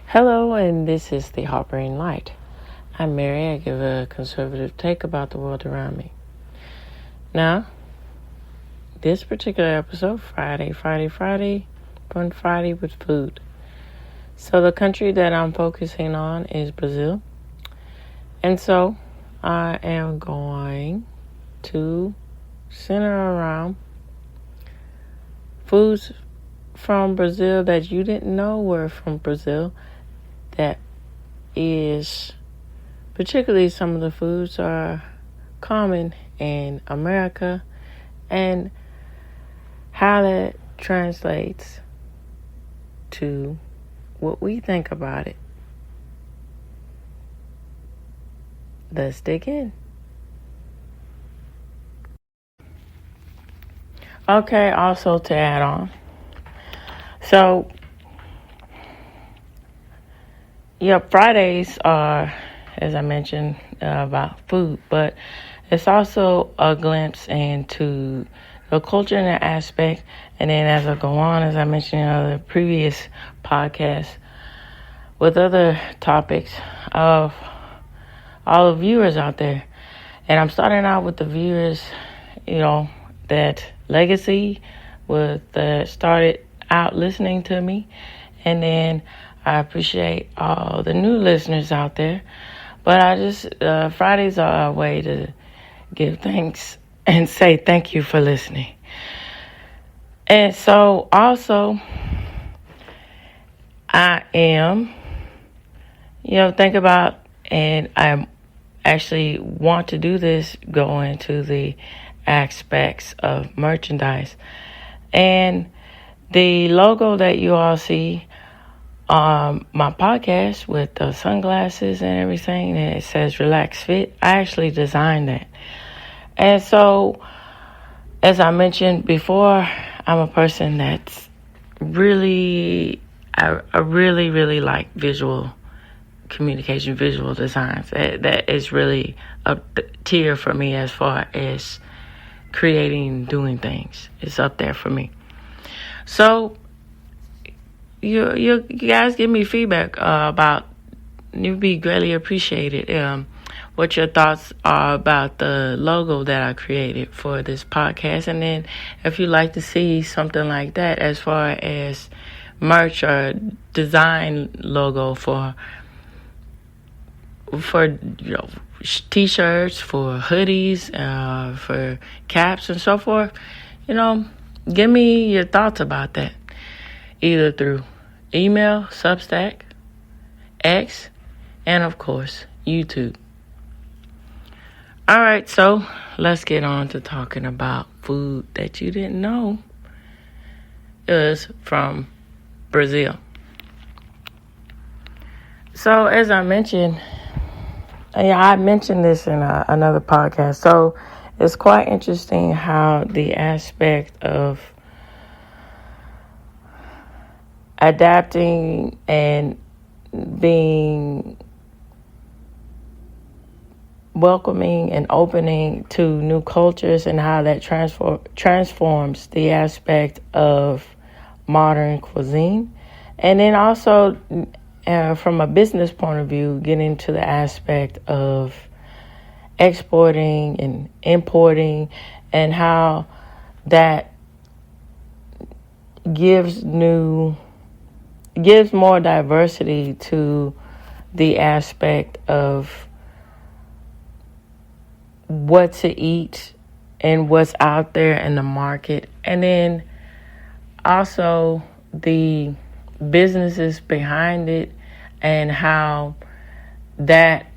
Hello, and this is the Harpering Light. I'm Mary. I give a conservative take about the world around me. Now, this particular episode, Friday, Fun Friday with food. So the country that I'm focusing on is Brazil. And so I am going to center around foods from Brazil that you didn't know were from Brazil. That is, particularly some of the foods are common in America and how that translates to what we think about it. Let's dig in. Okay, also to add on. So, Fridays are, as I mentioned, about food, but it's also a glimpse into the culture and the aspect. And then as I go on, as I mentioned in other previous podcasts, with other topics of all the viewers out there. And I'm starting out with the viewers, that legacy that started out listening to me. And then I appreciate all the new listeners out there. But Fridays are a way to give thanks and say thank you for listening. And so also, I am, think about, and I actually want to do this, go into the aspects of merchandise. And the logo that you all see on my podcast with the sunglasses and everything, and it says Relax Fit, I actually designed that. And so, as I mentioned before, I'm a person that's really, I really, really like visual communication, visual designs. That is really a tier for me as far as creating, doing things. It's up there for me. So, you guys give me feedback about, you'd be greatly appreciated. What your thoughts are about the logo that I created for this podcast. And then if you'd like to see something like that as far as merch or design logo for t-shirts, for hoodies, for caps and so forth, give me your thoughts about that. Either through email, Substack, X, and of course, YouTube. All right, so let's get on to talking about food that you didn't know is from Brazil. So as I mentioned, I mentioned this in another podcast. So it's quite interesting how the aspect of adapting and being welcoming and opening to new cultures and how that transforms the aspect of modern cuisine. And then also from a business point of view, getting to the aspect of exporting and importing and how that gives more diversity to the aspect of what to eat and what's out there in the market. And then also the businesses behind it and how that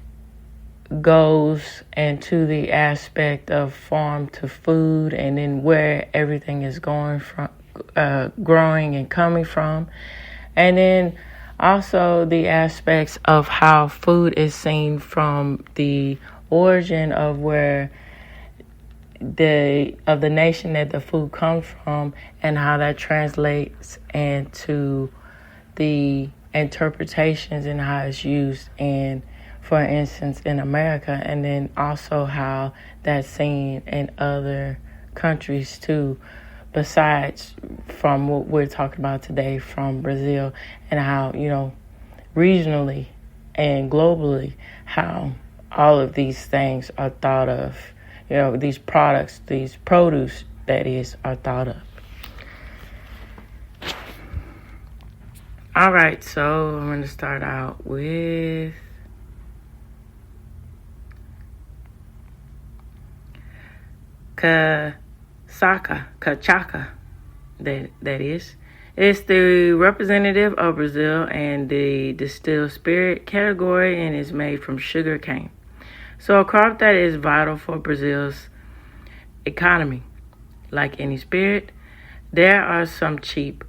goes into the aspect of farm to food and then where everything is going from, growing and coming from. And then also the aspects of how food is seen from the origin of where the nation that the food comes from and how that translates into the interpretations and how it's used in, for instance, in America, and then also how that's seen in other countries too, besides from what we're talking about today from Brazil, and how, regionally and globally, how all of these things are thought of. These products, these produce, that is, are thought of. All right, so I'm going to start out with cachaca, that is. It's the representative of Brazil and the distilled spirit category, and is made from sugar cane. So a crop that is vital for Brazil's economy. Like any spirit, there are some cheap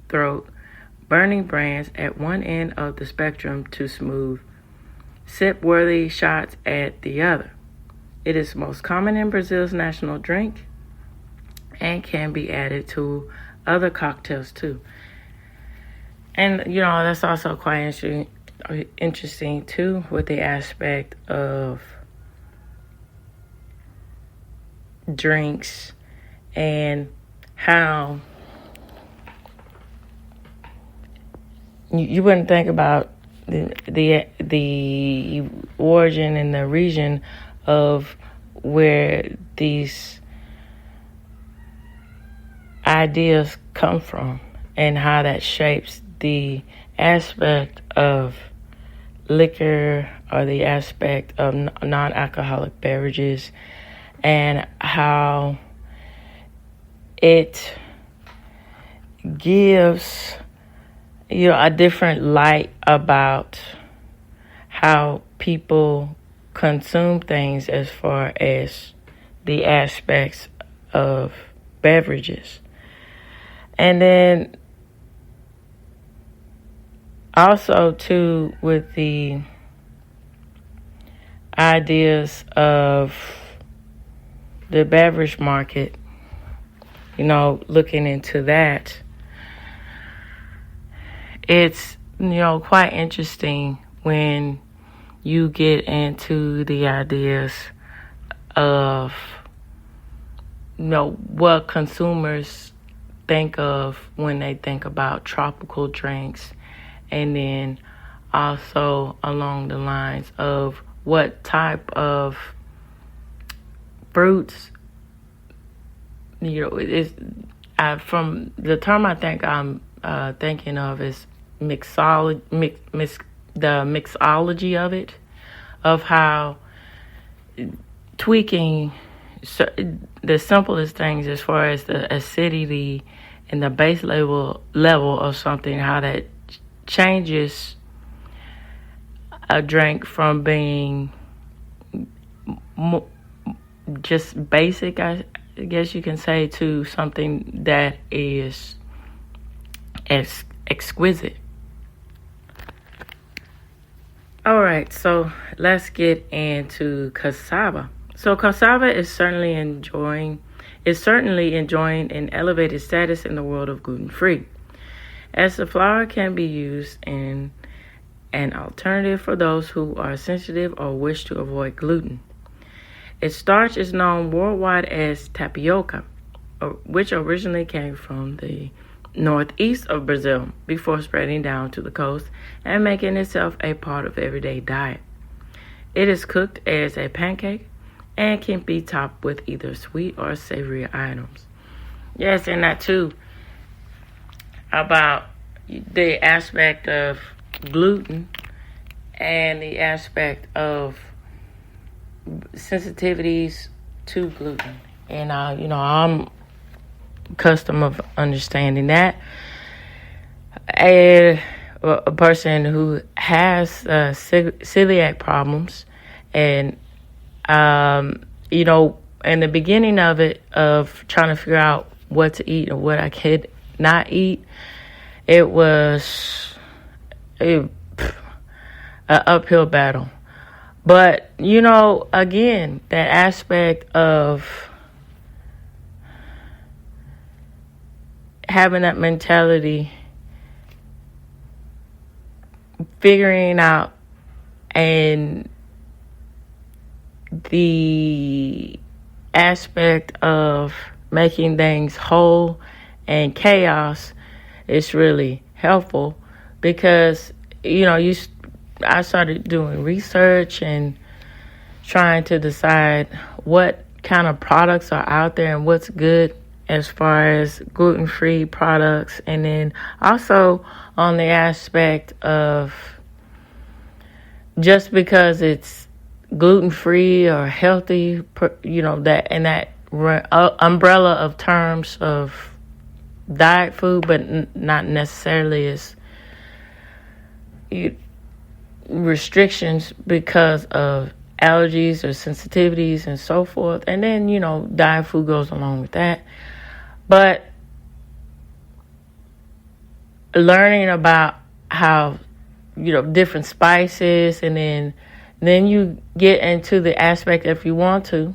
throat burning brands at one end of the spectrum to smooth sip-worthy shots at the other. It is most common in Brazil's national drink and can be added to other cocktails too. And that's also quite interesting too, with the aspect of drinks and how you wouldn't think about the origin and the region of where these ideas come from and how that shapes the aspect of liquor or the aspect of non-alcoholic beverages, and how it gives a different light about how people consume things as far as the aspects of beverages. And then also too, with the ideas of the beverage market, looking into that, it's quite interesting when you get into the ideas of what consumers think of when they think about tropical drinks, and then also along the lines of what type of fruits, from the term I think I'm thinking of is the mixology of it, of how tweaking the simplest things as far as the acidity and the base level of something, how that changes a drink from being just basic, I guess you can say, to something that is exquisite. All right, so let's get into cassava. So cassava is certainly enjoying an elevated status in the world of gluten-free, as the flour can be used in an alternative for those who are sensitive or wish to avoid gluten. Its starch is known worldwide as tapioca, which originally came from the northeast of Brazil before spreading down to the coast and making itself a part of everyday diet. It is cooked as a pancake and can be topped with either sweet or savory items. Yes, and that too, about the aspect of gluten and the aspect of sensitivities to gluten. And I'm accustomed of understanding that a person who has celiac problems, and in the beginning of it, of trying to figure out what to eat and what I could not eat, it was an uphill battle. But, again, that aspect of having that mentality, figuring out, and the aspect of making things whole and chaos is really helpful, because I started doing research and trying to decide what kind of products are out there and what's good as far as gluten-free products, and then also on the aspect of just because it's gluten-free or healthy, that in that umbrella of terms of diet food, but not necessarily as restrictions because of allergies or sensitivities and so forth. And then, diet food goes along with that. But learning about how, different spices, and then you get into the aspect, if you want to,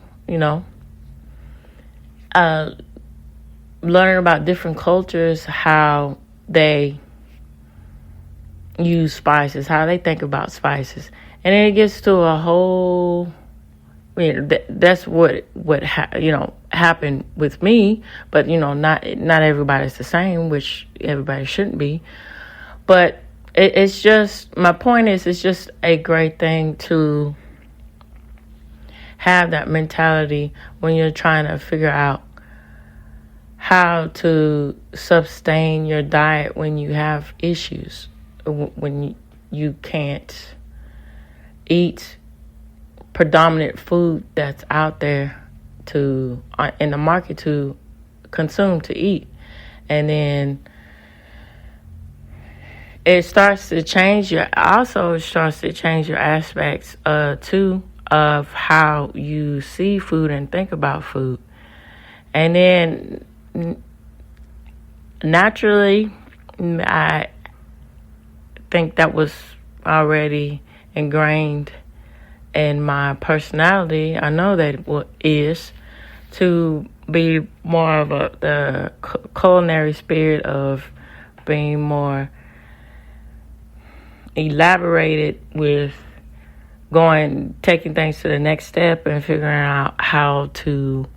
learning about different cultures, how they use spices, how they think about spices. And then it gets to a whole, that's what happened with me. But, not everybody's the same, which everybody shouldn't be. But it's just, my point is, it's just a great thing to have that mentality when you're trying to figure out how to sustain your diet when you have issues, when you can't eat predominant food that's out there in the market to consume, to eat. And then it starts to change your aspects too of how you see food and think about food. And then naturally, I think that was already ingrained in my personality. I know that it is, to be more of the culinary spirit of being more elaborated with taking things to the next step and figuring out how to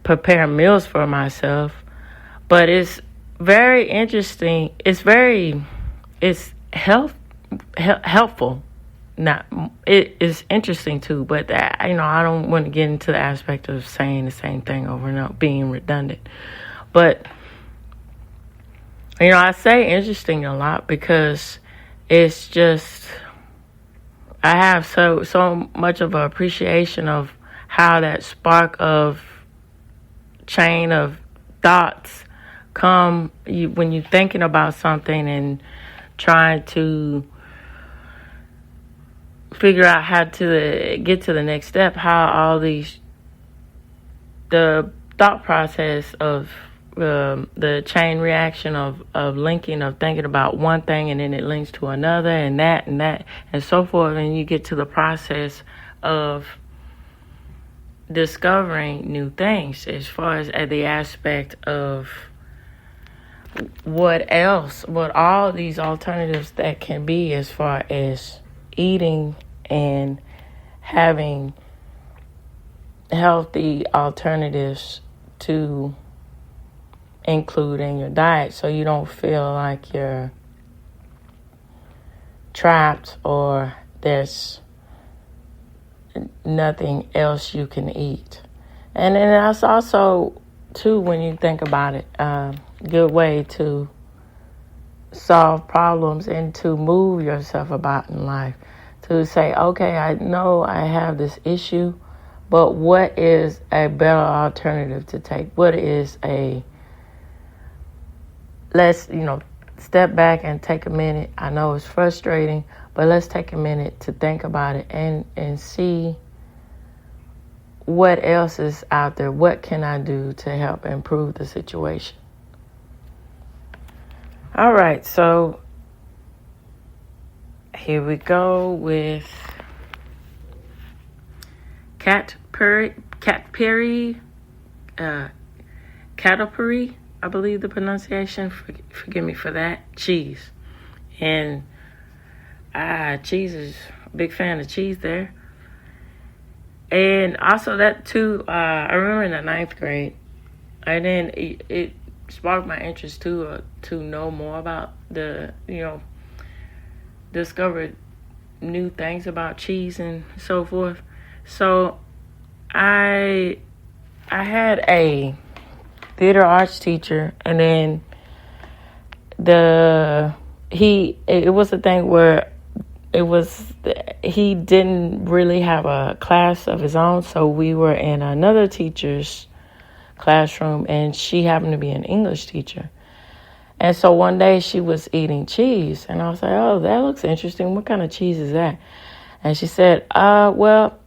prepare meals for myself. But it's very interesting. It's helpful. It is interesting too, but I don't want to get into the aspect of saying the same thing over and over, being redundant. But I say interesting a lot because it's just, I have so much of an appreciation of how that spark of chain of thoughts come when you're thinking about something and trying to figure out how to get to the next step, how all the thought process of the chain reaction of linking, of thinking about one thing and then it links to another and that and so forth, and you get to the process of discovering new things as far as the aspect of what all these alternatives that can be as far as eating and having healthy alternatives to include in your diet, so you don't feel like you're trapped or there's nothing else you can eat. And then that's also too, when you think about it, good way to solve problems and to move yourself about in life, to say, okay, I know I have this issue, but what is a better alternative to take? What is let's step back and take a minute. I know it's frustrating, but let's take a minute to think about it and see what else is out there. What can I do to help improve the situation? All right, so here we go with Katy Perry, I believe the pronunciation. Forgive me for that. Cheese. And cheese is a big fan of cheese there. And also that too, I remember in the 9th grade, and then it sparked my interest too, to know more about discovered new things about cheese and so forth. So I had a theater arts teacher, and then it was a thing where he didn't really have a class of his own, so we were in another teacher's classroom, and she happened to be an English teacher. And so one day she was eating cheese, and I was like, "Oh, that looks interesting. What kind of cheese is that?" And she said, well,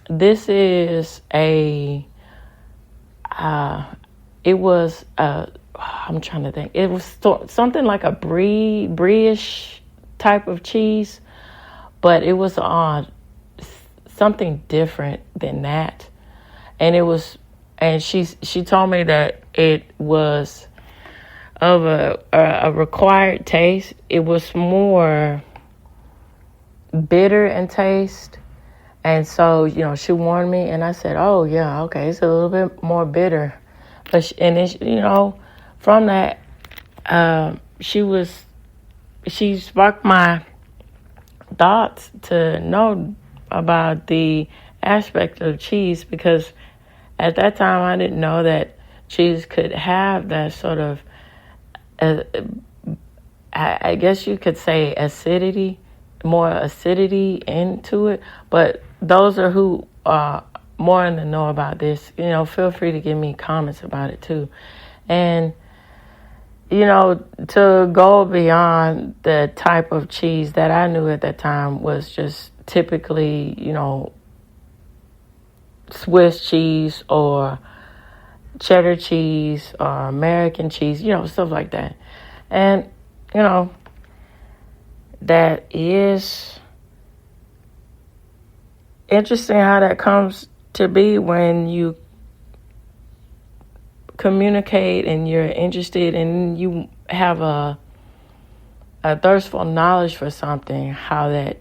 this is I'm trying to think. It was something like a brie-ish type of cheese, but it was on something different than that. And she told me that it was of a required taste. It was more bitter in taste. And so, she warned me, and I said, "Oh yeah, okay, it's a little bit more bitter." But from that, she sparked my thoughts to know about the aspect of cheese, because at that time I didn't know that cheese could have that sort of, I guess you could say more acidity into it. But those are who are more in the know about this, feel free to give me comments about it too. And to go beyond the type of cheese that I knew at that time was just typically, Swiss cheese or cheddar cheese or American cheese, stuff like that. And, that is interesting how that comes to be when you communicate and you're interested and you have a thirstful knowledge for something, how that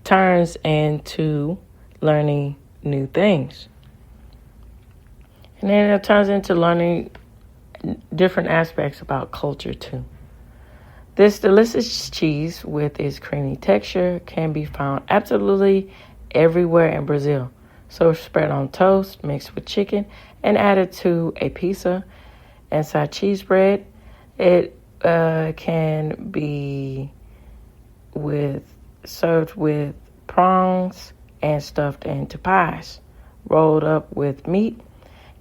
turns into learning new things. And then it turns into learning different aspects about culture too. This delicious cheese with its creamy texture can be found absolutely everywhere in Brazil. So spread on toast, mixed with chicken, and added to a pizza inside cheese bread. It can be served with prongs and stuffed into pies, rolled up with meat.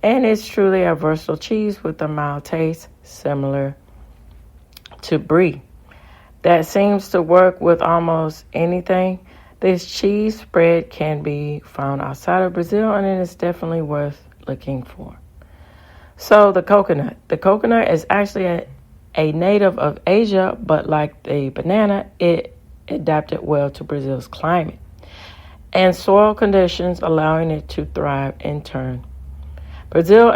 And it's truly a versatile cheese with a mild taste similar to brie that seems to work with almost anything. This cheese spread can be found outside of Brazil, and it is definitely worth looking for. So the coconut. The coconut is actually a native of Asia, but like the banana, it adapted well to Brazil's climate and soil conditions, allowing it to thrive in turn. Brazil,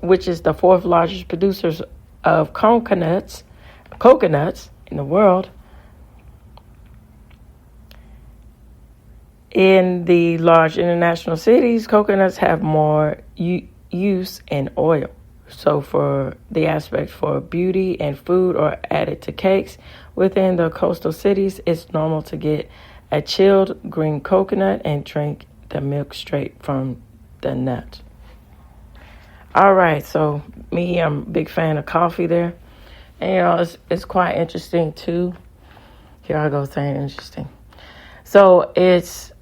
which is the fourth largest producers of coconuts in the world. In the large international cities, coconuts have more use in oil. So for the aspect for beauty and food or added to cakes, within the coastal cities, it's normal to get a chilled green coconut and drink the milk straight from the nut. All right, so I'm a big fan of coffee there. And, it's quite interesting, too. Here I go saying interesting. So it's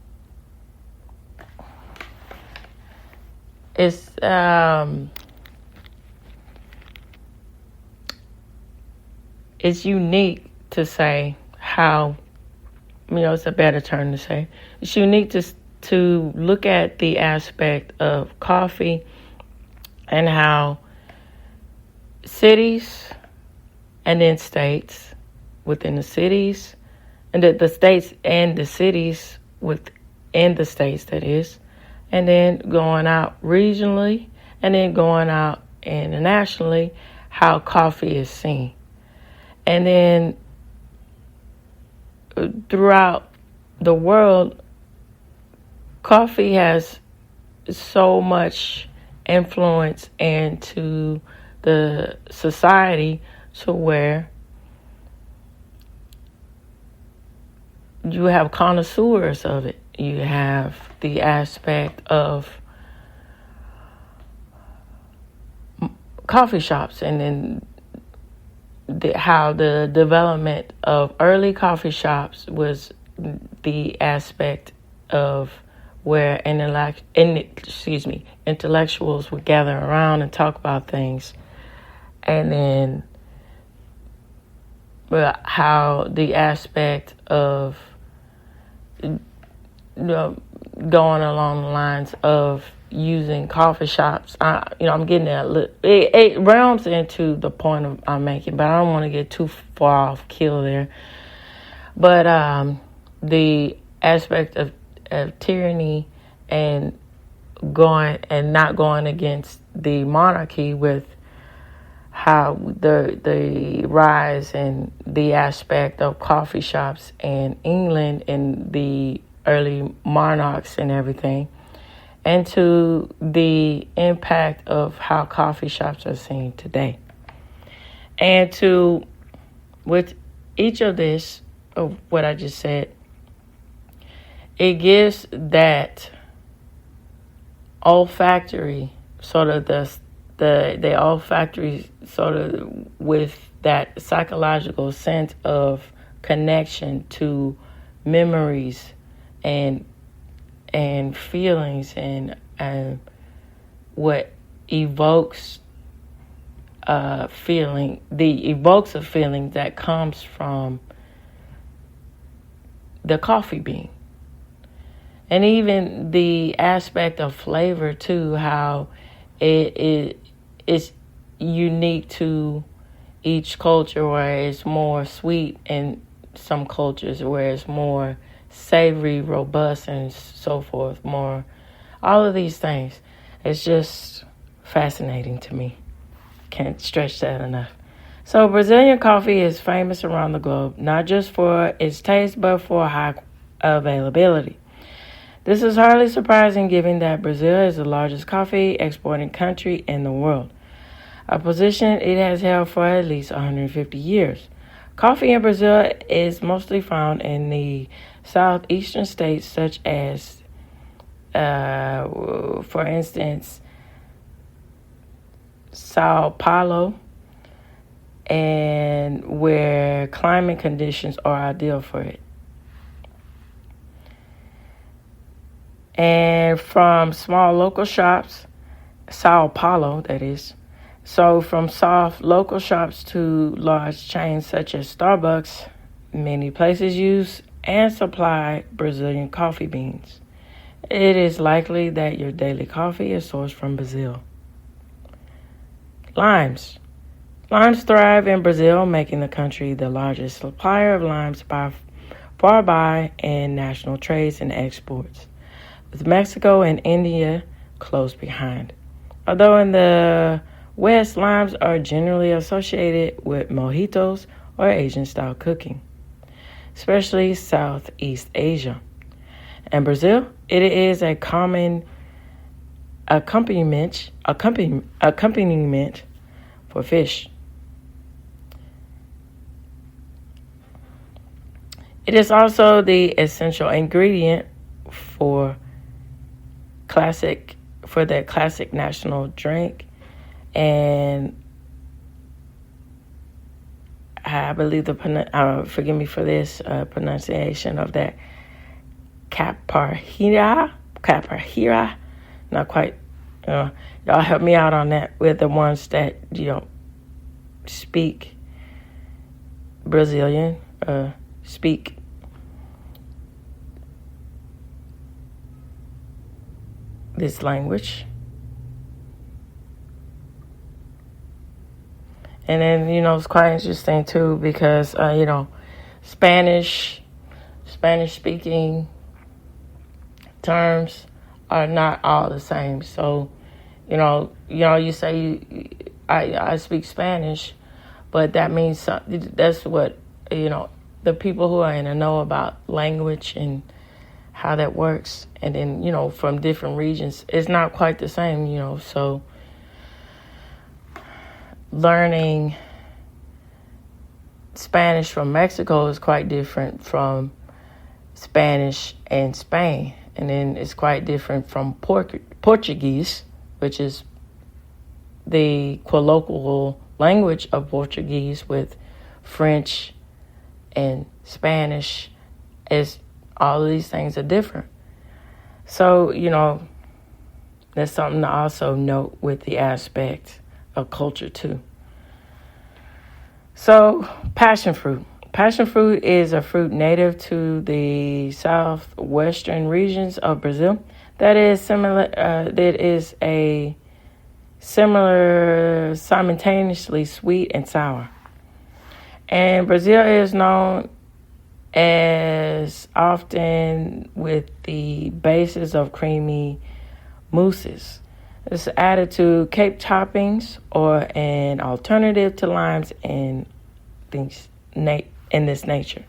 unique to say how, it's a better term to say. It's unique to look at the aspect of coffee and how cities and then states within the cities, and the states and the cities within the states, that is, and then going out regionally, and then going out internationally, how coffee is seen. And then throughout the world, coffee has so much influence into the society to where you have connoisseurs of it. You have the aspect of coffee shops, and then how the development of early coffee shops was the aspect of where intellectuals would gather around and talk about things, and then how the aspect of going along the lines of using coffee shops. I'm getting at it realms into the point I'm making, but I don't want to get too far off kill there. But the aspect of tyranny and not going against the monarchy, with how the rise and the aspect of coffee shops in England and the early monarchs and everything, and to the impact of how coffee shops are seen today. And with each of this, of what I just said, it gives that olfactory sort of the olfactory sort of with that psychological sense of connection to memories and feelings, and what evokes a feeling that comes from the coffee bean. And even the aspect of flavor too, how it is unique to each culture, where it's more sweet, and some cultures where it's more savory, robust, and so forth. More, all of these things. It's just fascinating to me. Can't stretch that enough. So Brazilian coffee is famous around the globe, not just for its taste, but for high availability. This is hardly surprising given that Brazil is the largest coffee exporting country in the world, a position it has held for at least 150 years. Coffee in Brazil is mostly found in the southeastern states, such as, for instance, Sao Paulo, and where climate conditions are ideal for it. And from small local shops, Sao Paulo, that is. So from soft local shops to large chains such as Starbucks, many places use and supply Brazilian coffee beans. It is likely that your daily coffee is sourced from Brazil. Limes. Limes thrive in Brazil, making the country the largest supplier of limes by far in national trades and exports, with Mexico and India close behind. Although in the West, limes are generally associated with mojitos or Asian-style cooking, especially Southeast Asia. In Brazil, it is a common accompaniment for fish. It is also the essential ingredient for the classic national drink, and I believe forgive me for this pronunciation of that, caparrira, not quite. Y'all help me out on that with the ones that speak Brazilian, speak this language. And then, it's quite interesting too, because, Spanish speaking terms are not all the same. So, you say I speak Spanish, but that means that's what, the people who are in the know about language and how that works. And then, from different regions, it's not quite the same, so learning Spanish from Mexico is quite different from Spanish in Spain. And then it's quite different from Portuguese, which is the colloquial language of Portuguese, with French and Spanish. Is all of these things are different. So, that's something to also note with the aspect of culture too. So, passion fruit. Passion fruit is a fruit native to the southwestern regions of Brazil. That is a similar, simultaneously sweet and sour. And Brazil is known as often with the basis of creamy mousses. It's added to cake toppings or an alternative to limes and things in this nature.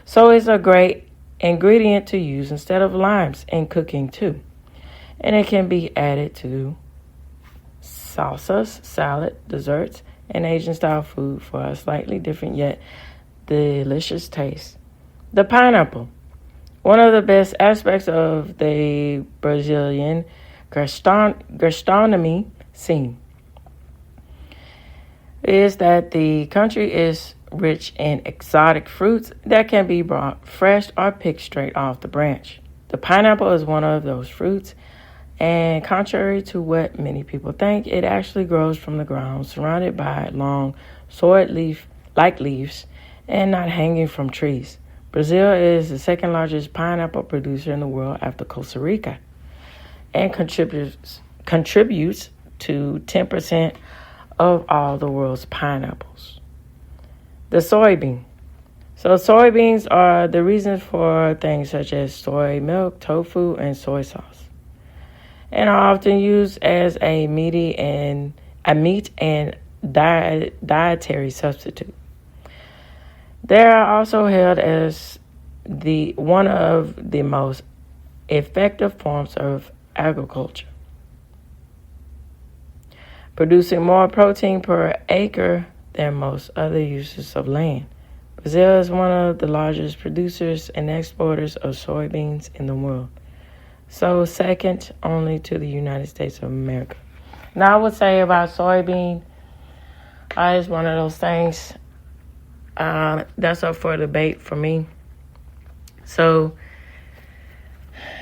So it's a great ingredient to use instead of limes in cooking too. And it can be added to salsas, salad, desserts, and Asian style food for a slightly different yet delicious taste. The pineapple. One of the best aspects of the Brazilian gastronomy scene is that the country is rich in exotic fruits that can be brought fresh or picked straight off the branch. The pineapple is one of those fruits, and contrary to what many people think, it actually grows from the ground, surrounded by long sword leaf-like leaves and not hanging from trees. Brazil is the second largest pineapple producer in the world after Costa Rica, and contributes to 10% of all the world's pineapples. The soybean. So soybeans are the reason for things such as soy milk, tofu, and soy sauce, and are often used as a meat and dietary substitute. They are also held as one of the most effective forms of agriculture, producing more protein per acre than most other uses of land. Brazil is one of the largest producers and exporters of soybeans in the world, so second only to the United States of America. Now, I would say about soybean, is one of those things that's up for debate for me. So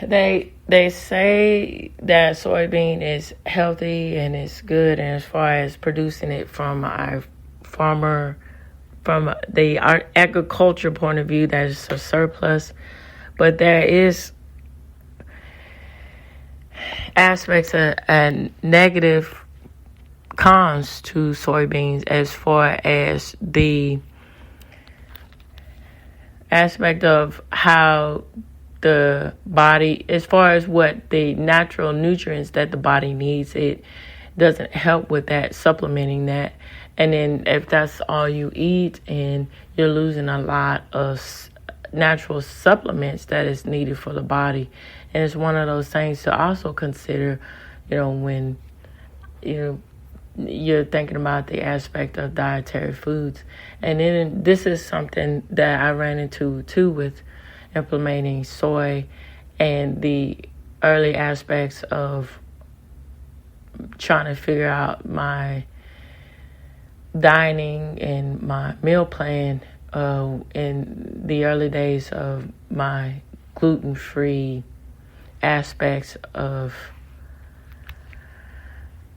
they say that soybean is healthy and it's good, and as far as producing it from our farmer, from the agriculture point of view, that is a surplus. But there is aspects and negative cons to soybeans as far as the aspect of how the body, as far as what the natural nutrients that the body needs, it doesn't help with that, supplementing that. And then if that's all you eat and you're losing a lot of natural supplements that is needed for the body. And it's one of those things to also consider, when you're thinking about the aspect of dietary foods. And then this is something that I ran into too with implementing soy and the early aspects of trying to figure out my dining and my meal plan in the early days of my gluten-free aspects of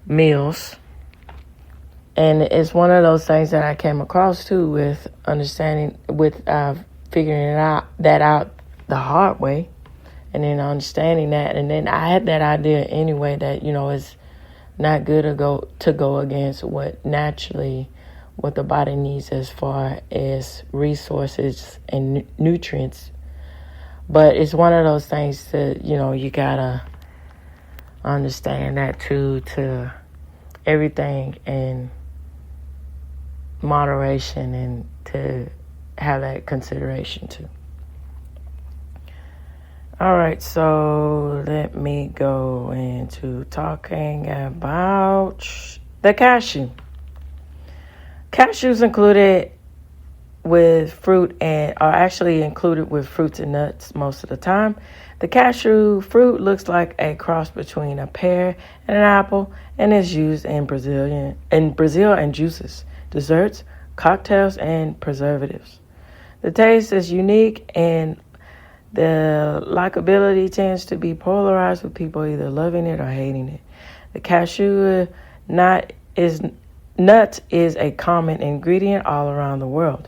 meals. And it's one of those things that I came across too with figuring out the hard way, and then understanding that. And then I had that idea anyway that, it's not good to go against what the body needs as far as resources and nutrients. But it's one of those things that, you gotta understand that too, to everything in moderation, and to have that consideration too. All right, so let me go into talking about the cashew. Cashews included with fruit and are actually included with fruits and nuts most of the time. The cashew fruit looks like a cross between a pear and an apple and is used in Brazil and juices, desserts, cocktails, and preservatives. The taste is unique and the likability tends to be polarized with people either loving it or hating it. The cashew nut is a common ingredient all around the world.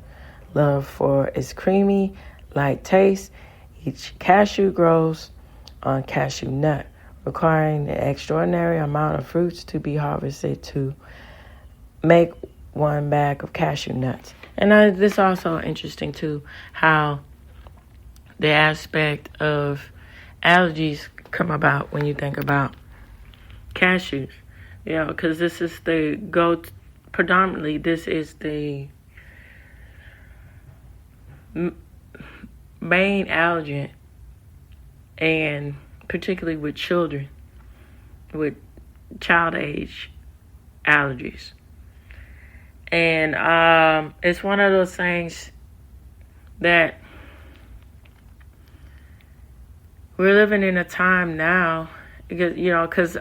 Love for its creamy, light taste. Each cashew grows on cashew nut, requiring an extraordinary amount of fruits to be harvested to make one bag of cashew nuts. And this is also interesting too, how the aspect of allergies come about when you think about cashews. Because this is predominantly this is the main allergen, and particularly with children, with child age allergies. And it's one of those things that we're living in a time now, because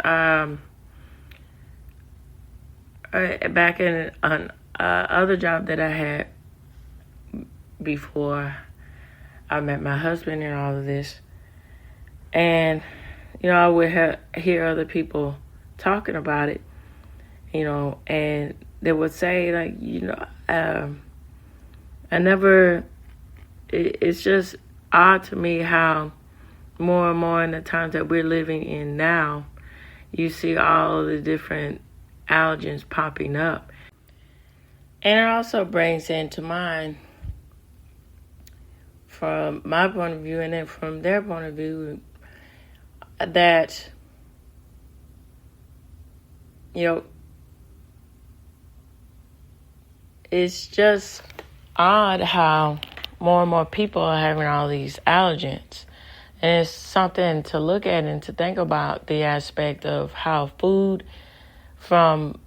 back in an other job that I had before I met my husband and all of this, and I would hear other people talking about it, and they would say like, it's just odd to me how more and more in the times that we're living in now, you see all the different allergens popping up. And it also brings into mind, from my point of view and then from their point of view, that, it's just odd how more and more people are having all these allergens. And it's something to look at and to think about, the aspect of how food, from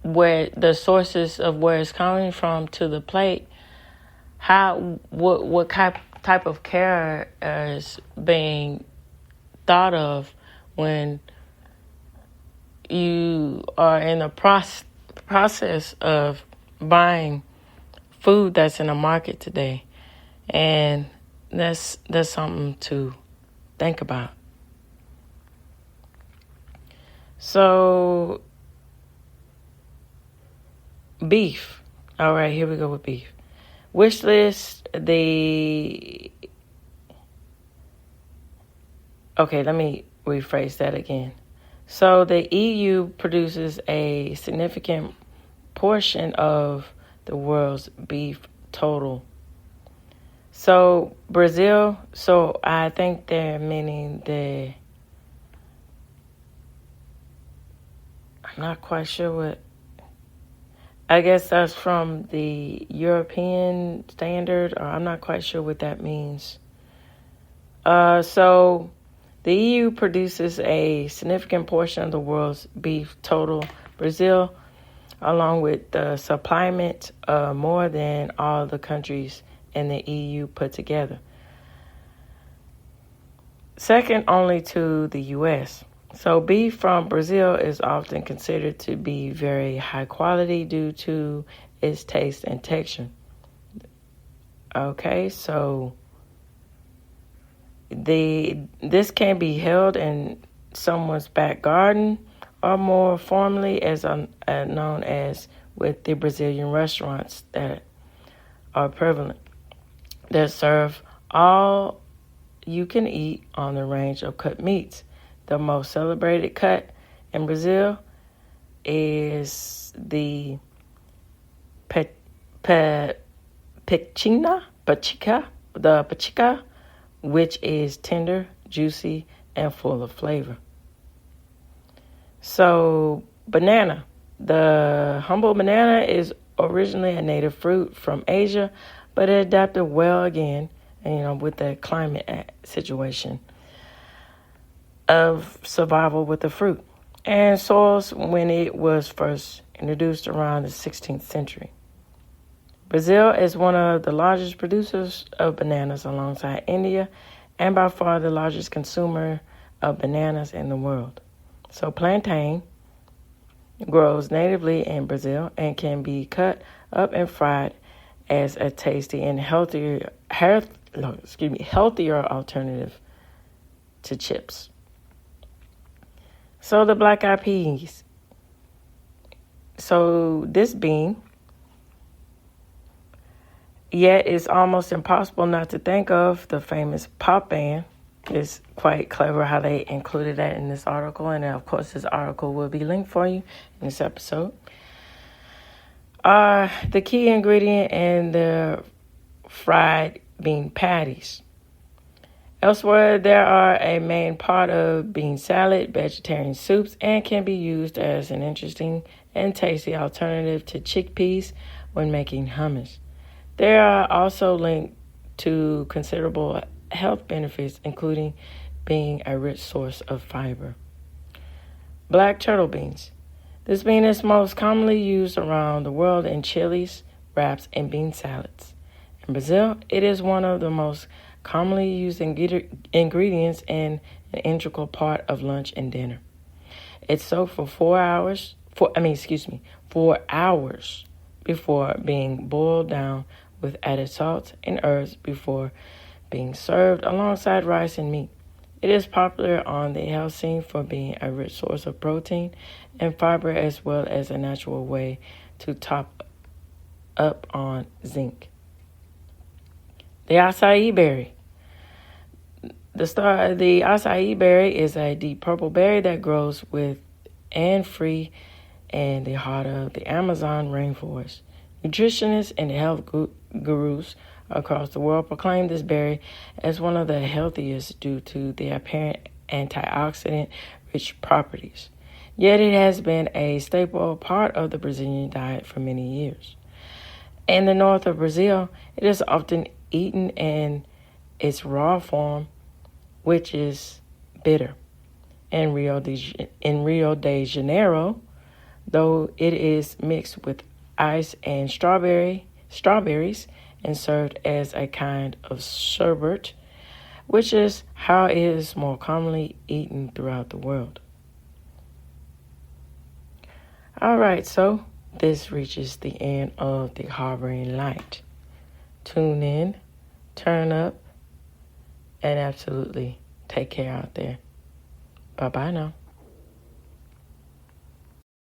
where the sources of where it's coming from to the plate, what type of care is being thought of when you are in the process of buying food that's in the market today. And that's something to think about. So, beef. All right, here we go with beef. Wish list. Okay, let me rephrase that again. So the EU produces a significant portion of the world's beef total. So Brazil, I think they're meaning I'm not quite sure what, I guess that's from the European standard, or I'm not quite sure what that means. So the EU produces a significant portion of the world's beef total. Brazil, along with the supplement, more than all the countries in the EU put together. Second only to the U.S. So beef from Brazil is often considered to be very high quality due to its taste and texture. Okay, so this can be held in someone's back garden, or more formally as known as with the Brazilian restaurants that are prevalent, that serve all you can eat on the range of cut meats. The most celebrated cut in Brazil is the pachica, which is tender, juicy, and full of flavor. So, banana. The humble banana is originally a native fruit from Asia, but it adapted well again, with the climate situation of survival with the fruit and soils when it was first introduced around the 16th century. Brazil is one of the largest producers of bananas alongside India and by far the largest consumer of bananas in the world. So plantain grows natively in Brazil and can be cut up and fried as a tasty and healthier alternative to chips. So the black-eyed peas. So this bean, yet it's almost impossible not to think of the famous pop band. It's quite clever how they included that in this article. And of course, this article will be linked for you in this episode. The key ingredient in the fried bean patties. Elsewhere, there are a main part of bean salad, vegetarian soups, and can be used as an interesting and tasty alternative to chickpeas when making hummus. They are also linked to considerable health benefits, including being a rich source of fiber. Black turtle beans. This bean is most commonly used around the world in chilies, wraps, and bean salads. In Brazil, it is one of the most commonly used ingredients and an integral part of lunch and dinner. It's soaked for 4 hours before being boiled down with added salt and herbs before being served alongside rice and meat. It is popular on the health scene for being a rich source of protein and fiber as well as a natural way to top up on zinc. The acai berry. The acai berry is a deep purple berry that grows with and free in the heart of the Amazon rainforest. Nutritionists and health gurus across the world proclaim this berry as one of the healthiest due to the apparent antioxidant-rich properties. Yet it has been a staple part of the Brazilian diet for many years. In the north of Brazil, it is often eaten in its raw form, which is bitter. In Rio de Janeiro, though it is mixed with ice and strawberries and served as a kind of sherbet, which is how it is more commonly eaten throughout the world. All right, so this reaches the end of the Harboring Light. Tune in, turn up, and absolutely take care out there. Bye-bye now.